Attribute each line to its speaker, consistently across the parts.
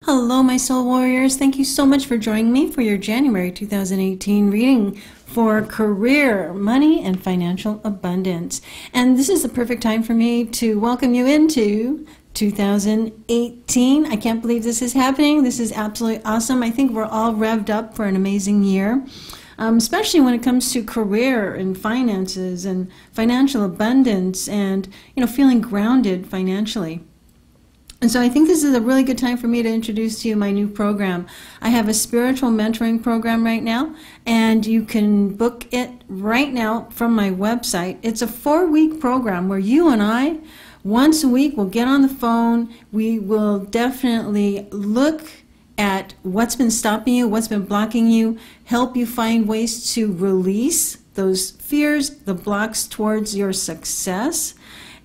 Speaker 1: Hello, my soul warriors. Thank you so much for joining me for your January 2018 reading for career, money, and financial abundance. And this is the perfect time for me to welcome you into 2018. I can't believe this is happening. This is absolutely awesome. I think we're all revved up for an amazing year, especially when it comes to career and finances and financial abundance and, feeling grounded financially. And so I think this is a really good time for me to introduce to you my new program. I have a spiritual mentoring program right now, and you can book it right now from my website. It's a 4-week program where you and I, once a week, will get on the phone. We will definitely look at what's been stopping you, what's been blocking you, help you find ways to release those fears, the blocks towards your success,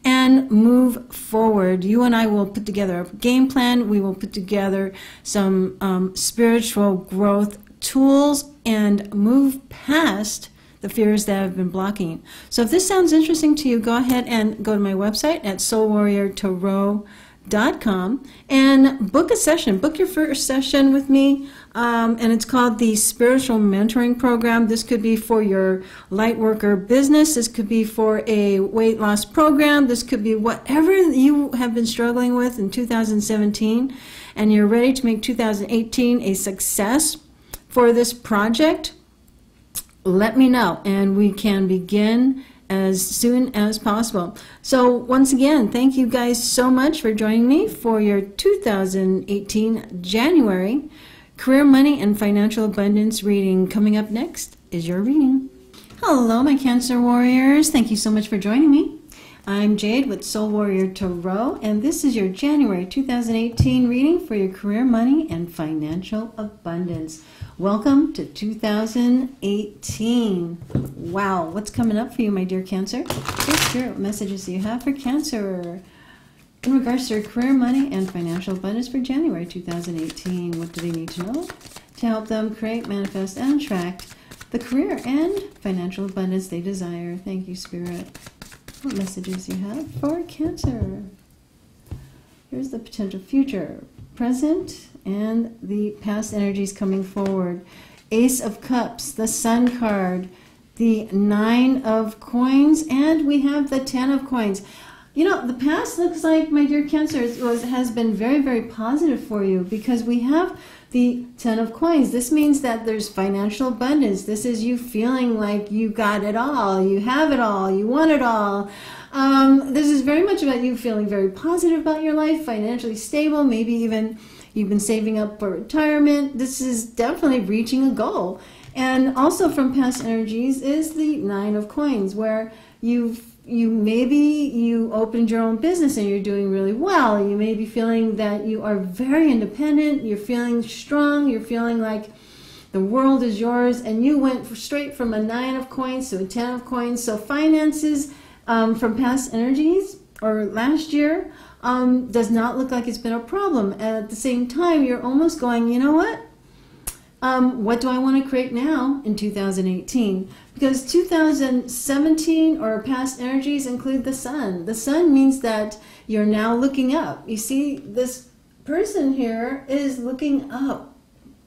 Speaker 1: and move forward. You and I will put together a game plan. We will put together some spiritual growth tools and move past the fears that have been blocking. So if this sounds interesting to you, go ahead and go to my website at soulwarriortarot.com and book a session. Book your first session with me. And it's called the Spiritual Mentoring Program. This could be for your light worker business. This could be for a weight loss program. This could be whatever you have been struggling with in 2017, and you're ready to make 2018 a success for this project. Let me know, and we can begin as soon as possible. So once again, thank you guys so much for joining me for your 2018 January Career, Money, and Financial Abundance reading. Coming up next is your reading. Hello, my Cancer warriors. Thank you so much for joining me. I'm Jade with Soul Warrior Tarot, and this is your January 2018 reading for your career, money, and financial abundance. Welcome to 2018. Wow, what's coming up for you, my dear Cancer? Here's Spirit, what messages do you have for Cancer in regards to your career, money, and financial abundance for January 2018? What do they need to know to help them create, manifest, and attract the career and financial abundance they desire? Thank you, Spirit. What messages do you have for Cancer? Here's the potential future, present, and the past energies coming forward. Ace of Cups, the Sun card, the 9 of Coins, and we have the 10 of Coins. The past looks like, my dear Cancer, has been very, very positive for you because we have the 10 of Coins. This means that there's financial abundance. This is you feeling like you got it all, you have it all, you want it all. This is very much about you feeling very positive about your life, financially stable, maybe even you've been saving up for retirement. This is definitely reaching a goal. And also from past energies is the 9 of Coins, where you opened your own business and you're doing really well. You may be feeling that you are very independent, you're feeling strong, you're feeling like the world is yours, and you went straight from a 9 of Coins to a 10 of Coins. So finances from past energies or last year does not look like it's been a problem. At the same time, you're almost going, you know what? What do I want to create now in 2018? Because 2017 or past energies include the Sun. The Sun means that you're now looking up. You see, this person here is looking up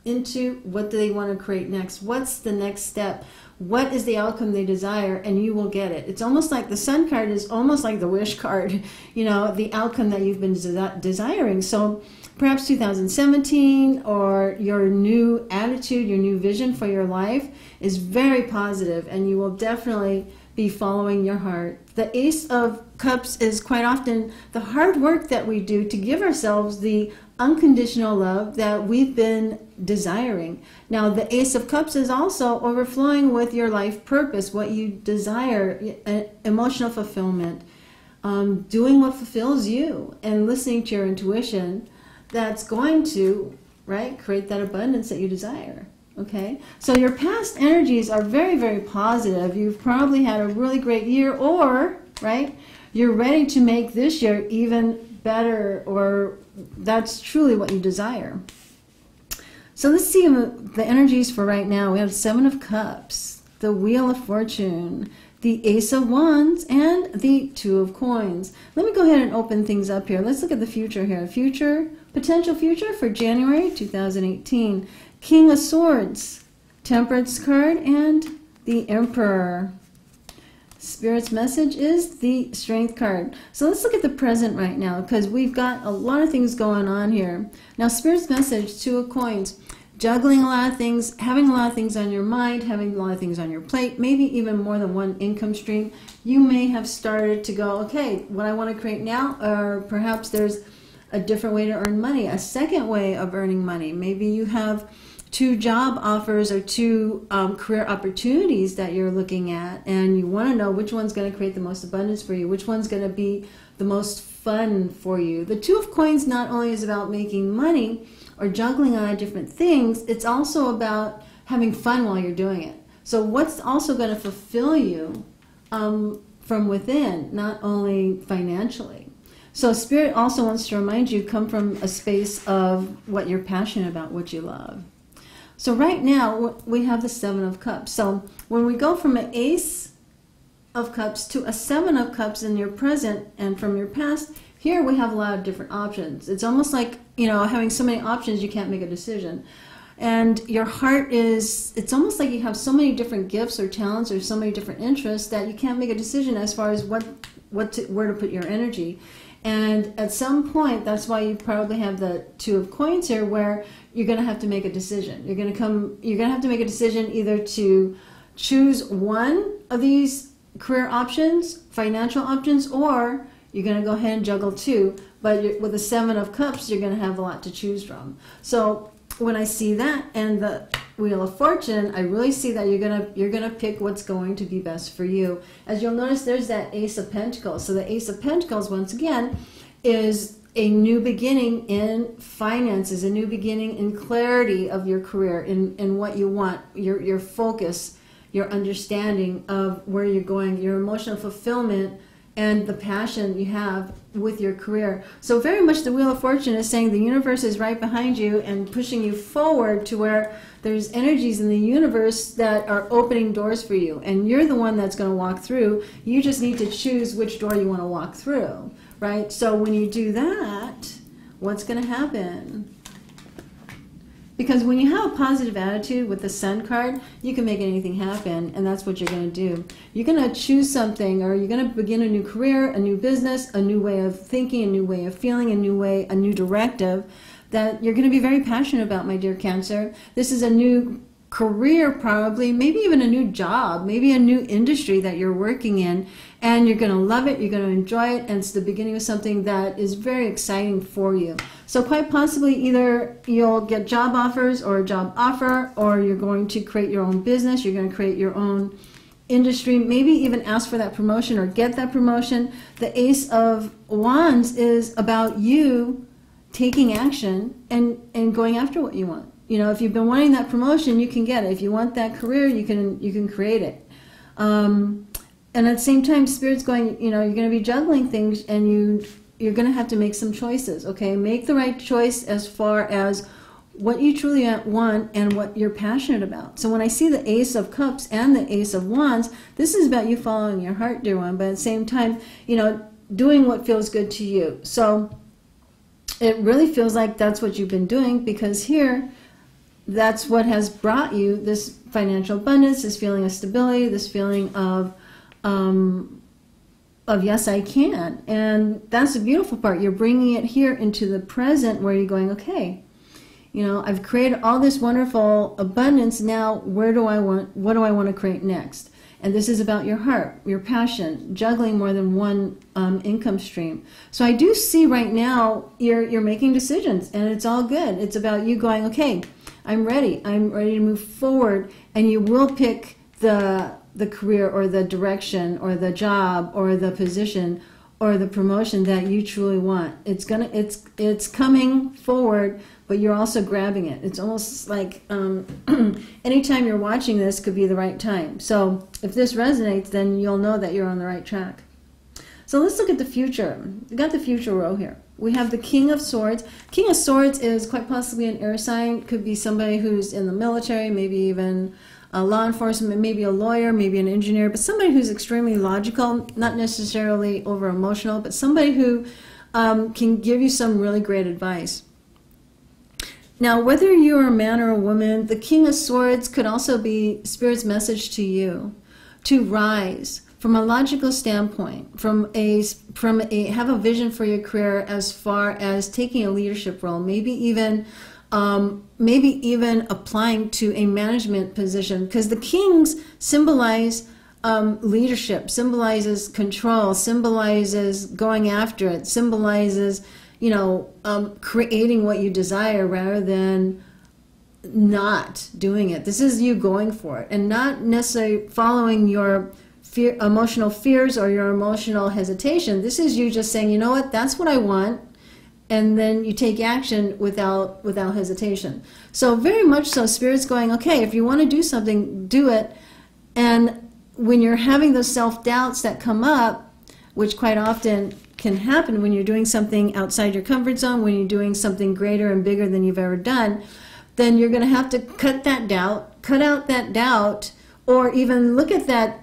Speaker 1: into what do they want to create next. What's the next step? What is the outcome they desire? And you will get it. It's almost like the Sun card is almost like the wish card, the outcome that you've been desiring. So perhaps 2017 or your new attitude, your new vision for your life is very positive, and you will definitely be following your heart. The Ace of Cups is quite often the hard work that we do to give ourselves the unconditional love that we've been desiring. Now, the Ace of Cups is also overflowing with your life purpose, what you desire, emotional fulfillment, doing what fulfills you, and listening to your intuition. That's going to, create that abundance that you desire. Okay? So your past energies are very, very positive. You've probably had a really great year, or, you're ready to make this year even better, or that's truly what you desire. So let's see the energies for right now. We have 7 of Cups, the Wheel of Fortune, the Ace of Wands, and the 2 of Coins. Let me go ahead and open things up here. Let's look at the future here. Future Potential future for January 2018. King of Swords, Temperance card, and the Emperor. Spirit's message is the Strength card. So let's look at the present right now, because we've got a lot of things going on here. Now, Spirit's message, Two of Coins. Juggling a lot of things, having a lot of things on your mind, having a lot of things on your plate, maybe even more than one income stream. You may have started to go, okay, what I want to create now, or perhaps there's a different way to earn money, a second way of earning money. Maybe you have two job offers or two career opportunities that you're looking at, and you want to know which one's going to create the most abundance for you, which one's going to be the most fun for you. The Two of Coins not only is about making money or juggling on different things, it's also about having fun while you're doing it. So what's also going to fulfill you from within, not only financially. So Spirit also wants to remind you, come from a space of what you're passionate about, what you love. So right now, we have the Seven of Cups. So when we go from an Ace of Cups to a Seven of Cups in your present and from your past, here we have a lot of different options. It's almost like, you know, having so many options, you can't make a decision. And your heart is, it's almost like you have so many different gifts or talents or so many different interests that you can't make a decision as far as where to put your energy. And at some point, that's why you probably have the Two of Coins here, where you're going to have to make a decision. You're going to have to make a decision either to choose one of these career options, financial options, or you're going to go ahead and juggle two. But with the Seven of Cups, you're going to have a lot to choose from. So when I see that and the Wheel of Fortune, I really see that you're gonna pick what's going to be best for you. As you'll notice, there's that Ace of Pentacles. So the Ace of Pentacles, once again, is a new beginning in finances, a new beginning in clarity of your career, in what you want, your focus, your understanding of where you're going, your emotional fulfillment, and the passion you have with your career. So very much the Wheel of Fortune is saying the universe is right behind you and pushing you forward to where there's energies in the universe that are opening doors for you. And you're the one that's going to walk through. You just need to choose which door you want to walk through, right? So when you do that, what's going to happen? Because when you have a positive attitude with the Sun card, you can make anything happen, and that's what you're going to do. You're going to choose something, or you're going to begin a new career, a new business, a new way of thinking, a new way of feeling, a new directive that you're going to be very passionate about, my dear Cancer. This is a new career, probably, maybe even a new job, maybe a new industry that you're working in, and you're going to love it, you're going to enjoy it, and it's the beginning of something that is very exciting for you. So quite possibly either you'll get job offers or a job offer, or you're going to create your own business, you're going to create your own industry, maybe even ask for that promotion or get that promotion. The Ace of Wands is about you taking action and going after what you want. You know, if you've been wanting that promotion, you can get it. If you want that career, you can create it. And at the same time, Spirit's going, you know, you're going to be juggling things, and you're going to have to make some choices, okay? Make the right choice as far as what you truly want and what you're passionate about. So when I see the Ace of Cups and the Ace of Wands, this is about you following your heart, dear one, but at the same time, you know, doing what feels good to you. So it really feels like that's what you've been doing, because here, that's what has brought you this financial abundance, this feeling of stability, this feeling of yes, I can. And that's the beautiful part. You're bringing it here into the present, where you're going, okay, you know, I've created all this wonderful abundance. Now, what do I want to create next? And this is about your heart, your passion, juggling more than one income stream. So I do see right now you're making decisions, and it's all good. It's about you going, okay, I'm ready to move forward, and you will pick the career or the direction or the job or the position or the promotion that you truly want. It's coming forward, but you're also grabbing it. It's almost like anytime you're watching this could be the right time. So if this resonates, then you'll know that you're on the right track. So let's look at the future. We got the future row here. We have the King of Swords. King of Swords is quite possibly an air sign. Could be somebody who's in the military, maybe even law enforcement, maybe a lawyer, maybe an engineer, but somebody who's extremely logical, not necessarily over emotional, but somebody who can give you some really great advice. Now, whether you're a man or a woman, the King of Swords could also be Spirit's message to you to rise from a logical standpoint, have a vision for your career as far as taking a leadership role, maybe even applying to a management position, because the kings symbolize leadership, symbolizes control, symbolizes going after it, symbolizes, you know, creating what you desire rather than not doing it. This is you going for it and not necessarily following your emotional fears or your emotional hesitation. This is you just saying, you know what, that's what I want. And then you take action without hesitation. So very much so, Spirit's going, okay, if you want to do something, do it. And when you're having those self-doubts that come up, which quite often can happen when you're doing something outside your comfort zone, when you're doing something greater and bigger than you've ever done, then you're going to have to cut out that doubt, or even look at that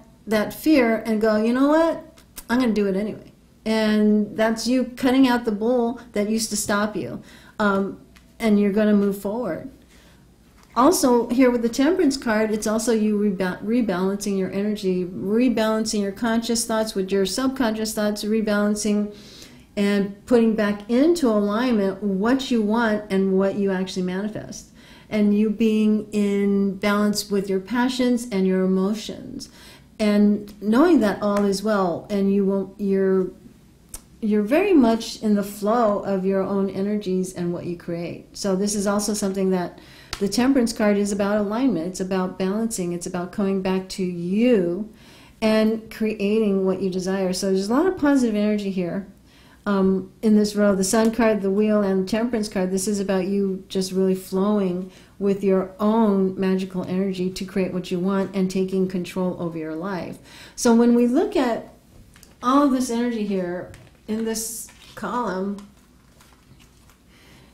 Speaker 1: fear and go, you know what, I'm going to do it anyway. And that's you cutting out the bull that used to stop you. And you're going to move forward. Also, here with the Temperance card, it's also you rebalancing your energy, rebalancing your conscious thoughts with your subconscious thoughts, rebalancing and putting back into alignment what you want and what you actually manifest. And you being in balance with your passions and your emotions. And knowing that all is well, and you're very much in the flow of your own energies and what you create. So this is also something that the Temperance card is about alignment. It's about balancing. It's about coming back to you and creating what you desire. So there's a lot of positive energy here in this row. The Sun card, the Wheel, and the Temperance card, this is about you just really flowing with your own magical energy to create what you want and taking control over your life. So when we look at all of this energy here in this column,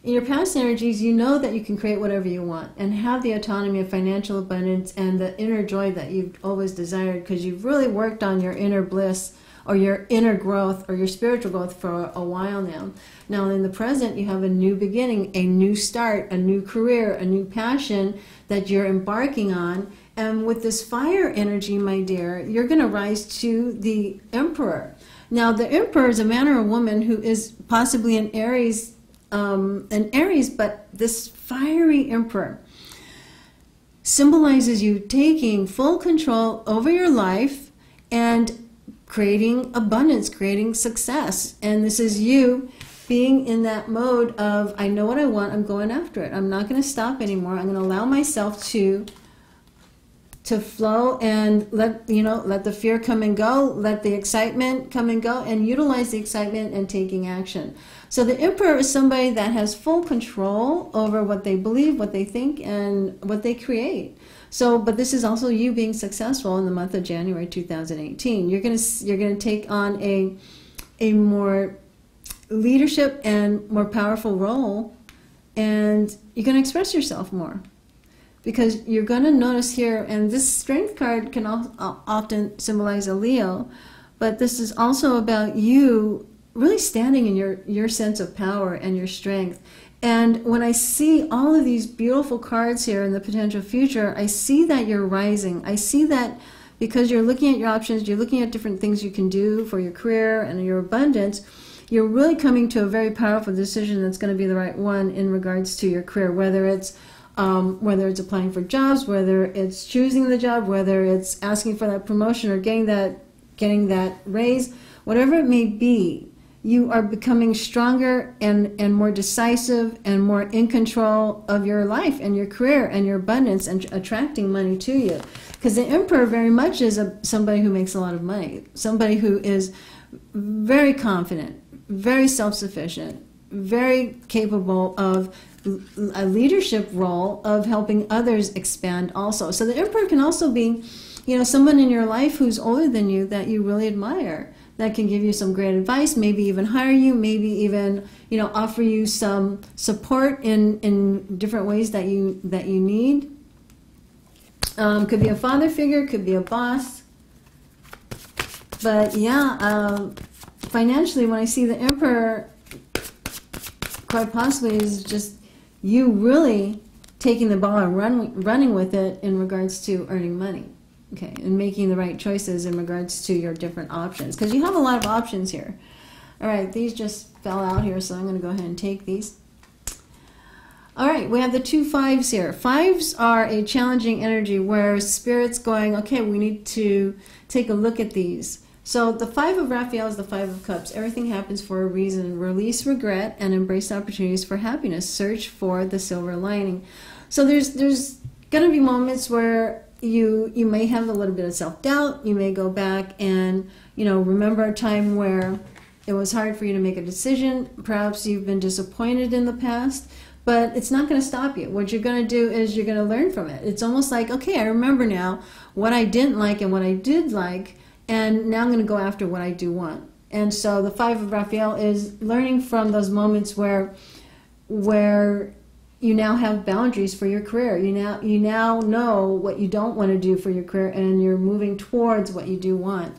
Speaker 1: in your past energies, you know that you can create whatever you want and have the autonomy of financial abundance and the inner joy that you've always desired, because you've really worked on your inner bliss or your inner growth or your spiritual growth for a while now. Now in the present, you have a new beginning, a new start, a new career, a new passion that you're embarking on. And with this fire energy, my dear, you're going to rise to the Emperor. Now the Emperor is a man or a woman who is possibly an Aries, but this fiery Emperor symbolizes you taking full control over your life and creating abundance, creating success. And this is you being in that mode of, I know what I want, I'm going after it. I'm not going to stop anymore. I'm going to allow myself to flow and let the fear come and go, let the excitement come and go, and utilize the excitement and taking action. So the Emperor is somebody that has full control over what they believe, what they think, and what they create. So, but this is also you being successful in the month of January 2018. You're gonna take on a more leadership and more powerful role, and you're gonna express yourself more. Because you're going to notice here, and this Strength card can often symbolize a Leo, but this is also about you really standing in your sense of power and your strength. And when I see all of these beautiful cards here in the potential future, I see that you're rising. I see that because you're looking at your options, you're looking at different things you can do for your career and your abundance, you're really coming to a very powerful decision that's going to be the right one in regards to your career, whether it's applying for jobs, whether it's choosing the job, whether it's asking for that promotion or getting that raise, whatever it may be, you are becoming stronger and more decisive and more in control of your life and your career and your abundance and attracting money to you. Because the Emperor very much is somebody who makes a lot of money, somebody who is very confident, very self-sufficient, very capable of a leadership role of helping others expand also. So the Emperor can also be, someone in your life who's older than you that you really admire, that can give you some great advice, maybe even hire you, maybe even, offer you some support in different ways that you need. Could be a father figure, could be a boss. But yeah, financially, when I see the Emperor, quite possibly is just you really taking the ball and running with it in regards to earning money, okay, and making the right choices in regards to your different options, because you have a lot of options here. All right, these just fell out here, so I'm going to go ahead and take these. All right, we have the 2 5s here. 5s are a challenging energy where Spirit's going, okay, we need to take a look at these. So the 5 of Rafael is the 5 of Cups. Everything happens for a reason. Release regret and embrace opportunities for happiness. Search for the silver lining. So there's going to be moments where you may have a little bit of self-doubt. You may go back and, remember a time where it was hard for you to make a decision. Perhaps you've been disappointed in the past, but it's not going to stop you. What you're going to do is you're going to learn from it. It's almost like, okay, I remember now what I didn't like and what I did like, and now I'm going to go after what I do want. And so the 5 of Rafael is learning from those moments where you now have boundaries for your career. You now know what you don't want to do for your career, and you're moving towards what you do want.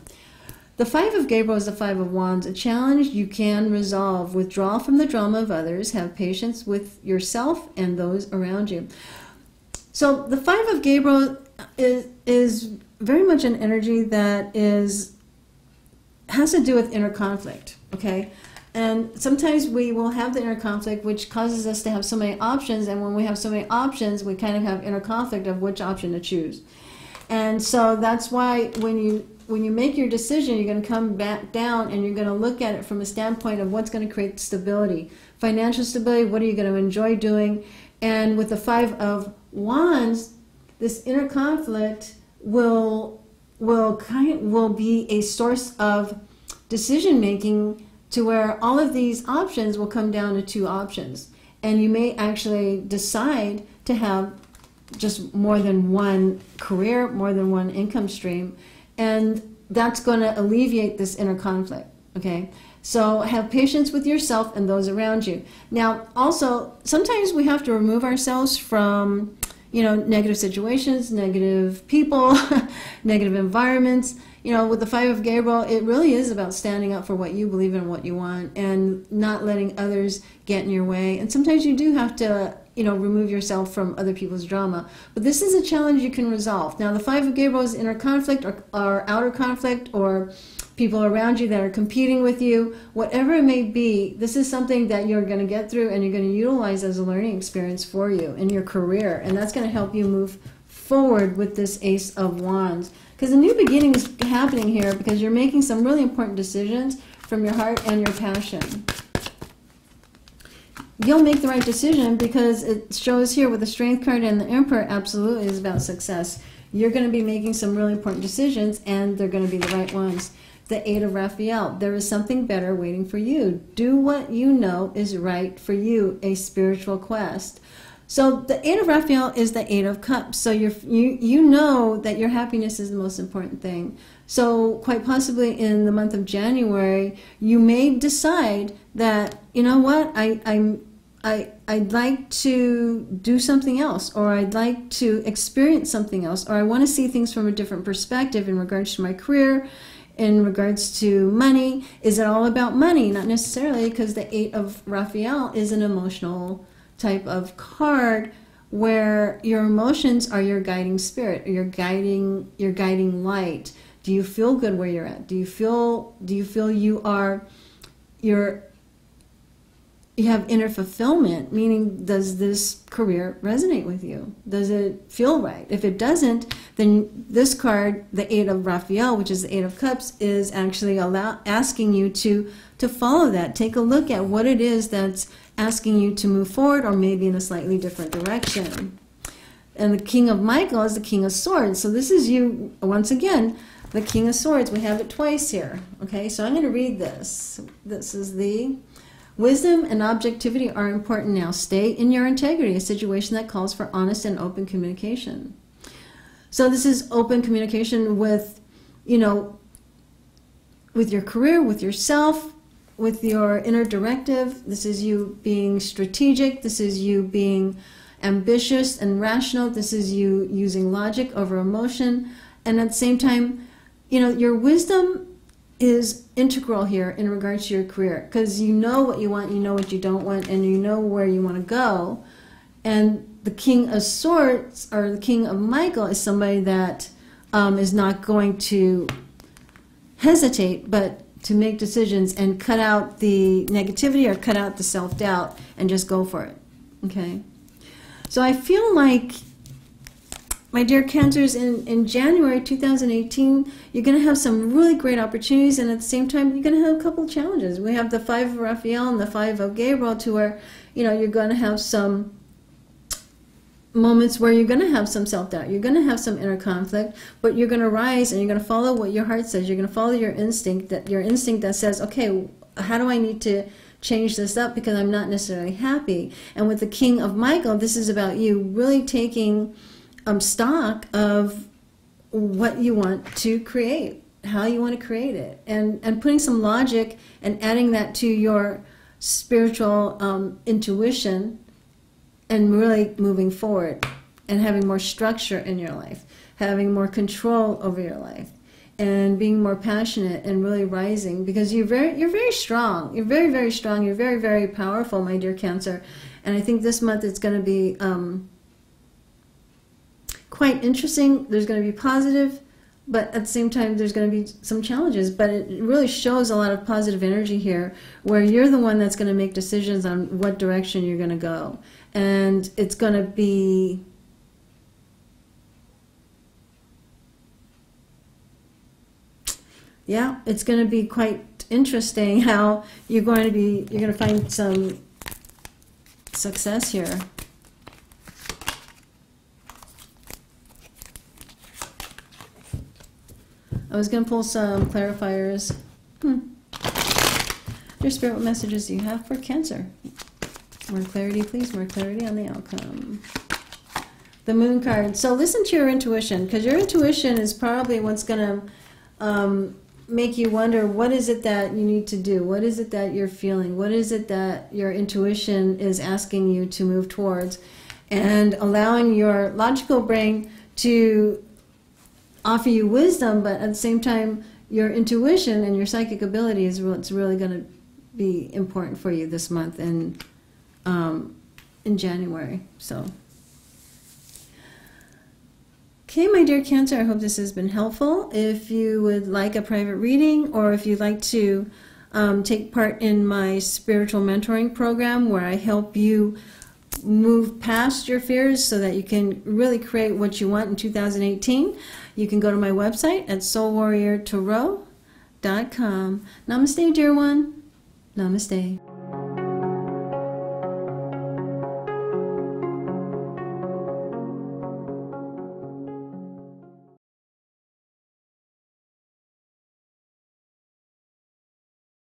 Speaker 1: The 5 of Gabriel is the 5 of Wands, a challenge you can resolve. Withdraw from the drama of others. Have patience with yourself and those around you. So the 5 of Gabriel is very much an energy that has to do with inner conflict, okay? And sometimes we will have the inner conflict, which causes us to have so many options, and when we have so many options, we kind of have inner conflict of which option to choose. And so that's why when you make your decision, you're going to come back down and you're going to look at it from a standpoint of what's going to create stability. Financial stability, what are you going to enjoy doing? And with the 5 of Wands, this inner conflict will be a source of decision making, to where all of these options will come down to 2 options. And you may actually decide to have just more than one career, more than one income stream, and that's going to alleviate this inner conflict, okay? So have patience with yourself and those around you. Now, also, sometimes we have to remove ourselves from, negative situations, negative people, negative environments. With the 5 of Gabriel, it really is about standing up for what you believe in, what you want, and not letting others get in your way. And sometimes you do have to, remove yourself from other people's drama. But this is a challenge you can resolve. Now, the 5 of Gabriel is inner conflict or outer conflict, or people around you that are competing with you. Whatever it may be, this is something that you're going to get through and you're going to utilize as a learning experience for you in your career. And that's going to help you move forward with this Ace of Wands. Because a new beginning is happening here, because you're making some really important decisions from your heart and your passion. You'll make the right decision, because it shows here with the Strength card and the Emperor absolutely is about success. You're going to be making some really important decisions, and they're going to be the right ones. The 8 of Rafael, there is something better waiting for you. Do what you know is right for you, a spiritual quest. So the 8 of Rafael is the 8 of Cups. So you know that your happiness is the most important thing. So quite possibly in the month of January, you may decide that, you know what, I'd like to do something else, or I'd like to experience something else, or I want to see things from a different perspective in regards to my career, in regards to money. Is it all about money? Not necessarily, because the 8 of Rafael is an emotional type of card where your emotions are your guiding spirit, or your guiding light. Do you feel good where you're at? Do you feel you have inner fulfillment? Meaning, does this career resonate with you? Does it feel right? If it doesn't, then this card, the 8 of Rafael, which is the 8 of Cups, is actually asking you to follow that. Take a look at what it is that's asking you to move forward, or maybe in a slightly different direction. And the King of Michael is the King of Swords. So this is you, once again, the King of Swords. We have it twice here. Okay, so I'm going to read this. This is the wisdom and objectivity are important now. Stay in your integrity, a situation that calls for honest and open communication. So this is open communication with, with your career, with yourself, with your inner directive. This is you being strategic. This is you being ambitious and rational. This is you using logic over emotion. And at the same time, your wisdom is integral here in regards to your career, because you know what you want, you know what you don't want, and you know where you want to go. And the King of Swords, or the King of Michael, is somebody that is not going to hesitate, but to make decisions and cut out the negativity or cut out the self-doubt and just go for it. Okay? So I feel like, my dear Cancers, in January 2018, you're going to have some really great opportunities, and at the same time, you're going to have a couple of challenges. We have the 5 of Rafael and the 5 of Gabriel, to where, you know, you're going to have some moments where you're going to have some self-doubt. You're going to have some inner conflict, but you're going to rise and you're going to follow what your heart says. You're going to follow your instinct that says, okay, how do I need to change this up because I'm not necessarily happy? And with the King of Michael, this is about you really taking stock of what you want to create, how you want to create it, and putting some logic and adding that to your spiritual intuition, and really moving forward and having more structure in your life, having more control over your life, and being more passionate and really rising, because you're very strong. You're very, very strong. You're very, very powerful, my dear Cancer. And I think this month it's going to be quite interesting. There's going to be positive, but at the same time there's going to be some challenges. But it really shows a lot of positive energy here, where you're the one that's going to make decisions on what direction you're going to go. And it's going to be it's going to be quite interesting how you're going to find some success here. I was going to pull some clarifiers. Your spirit, what messages do you have for Cancer? More clarity, please. More clarity on the outcome. The Moon card. So listen to your intuition, because your intuition is probably what's going to make you wonder, what is it that you need to do? What is it that you're feeling? What is it that your intuition is asking you to move towards? And allowing your logical brain to offer you wisdom, but at the same time, your intuition and your psychic ability is what's really going to be important for you this month in January. So, okay, my dear Cancer, I hope this has been helpful. If you would like a private reading, or if you'd like to take part in my spiritual mentoring program, where I help you move past your fears so that you can really create what you want in 2018, you can go to my website at soulwarriortarot.com. Namaste, dear one. Namaste.